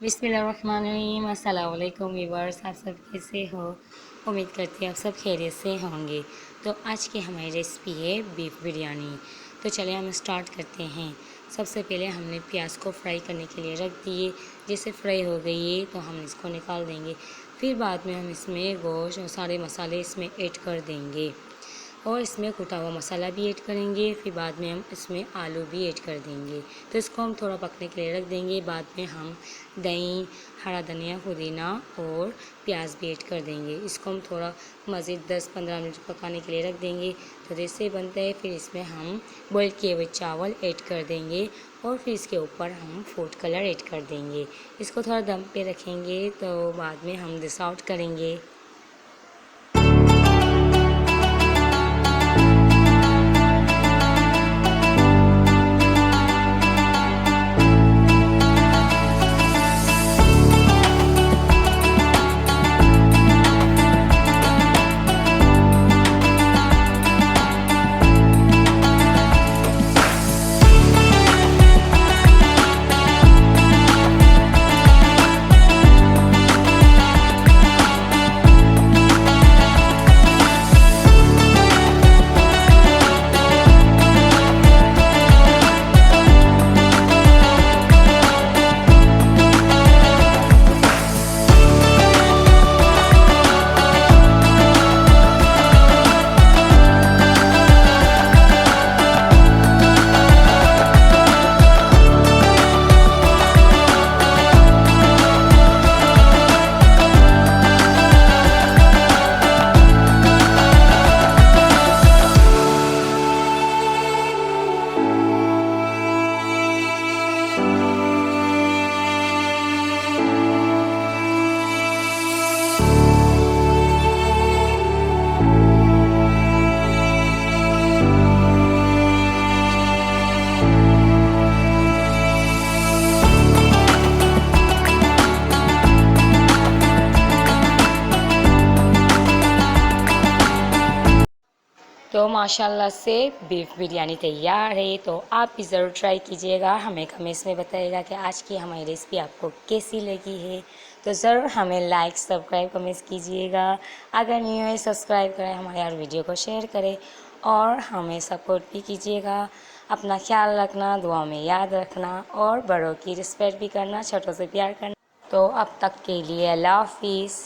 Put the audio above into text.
बिस्मिल्लाहिर्रहमानिर्रहीम। अस्सलाम वालेकुम व्यूअर्स, आप सब कैसे हो? उम्मीद करती हूँ आप सब खैरियत से होंगे। तो आज की हमारी रेसिपी है बीफ बिरयानी। तो चलिए हम स्टार्ट करते हैं। सबसे पहले हमने प्याज को फ्राई करने के लिए रख दिए। जैसे फ्राई हो गई है तो हम इसको निकाल देंगे। फिर बाद में हम इसमें गोश्त और सारे मसाले इसमें ऐड कर देंगे और इसमें कुटा हुआ मसाला भी ऐड करेंगे। फिर बाद में हम इसमें आलू भी ऐड कर देंगे। तो इसको हम थोड़ा पकने के लिए रख देंगे। बाद में हम दही, हरा धनिया, पुदीना और प्याज भी ऐड कर देंगे। इसको हम थोड़ा मज़ीद 10-15 मिनट पकाने के लिए रख देंगे। तो जैसे बनता है फिर इसमें हम बॉयल किए हुए चावल ऐड कर देंगे और फिर इसके ऊपर हम फूड कलर ऐड कर देंगे। इसको थोड़ा दम पे रखेंगे तो बाद में हम डिश आउट करेंगे। तो माशाल्लाह से बीफ बिरयानी तैयार है। तो आप भी ज़रूर ट्राई कीजिएगा। हमें कमेंट्स में बताइएगा कि आज की हमारी रेसिपी आपको कैसी लगी है। तो ज़रूर हमें लाइक, सब्सक्राइब, कमेंट्स कीजिएगा। अगर न्यू है सब्सक्राइब करें, हमारे हर वीडियो को शेयर करें और हमें सपोर्ट भी कीजिएगा। अपना ख्याल रखना, दुआ में याद रखना और बड़ों की रिस्पेक्ट भी करना, छोटों से प्यार करना। तो अब तक के लिए अल्लाह हाफिज़।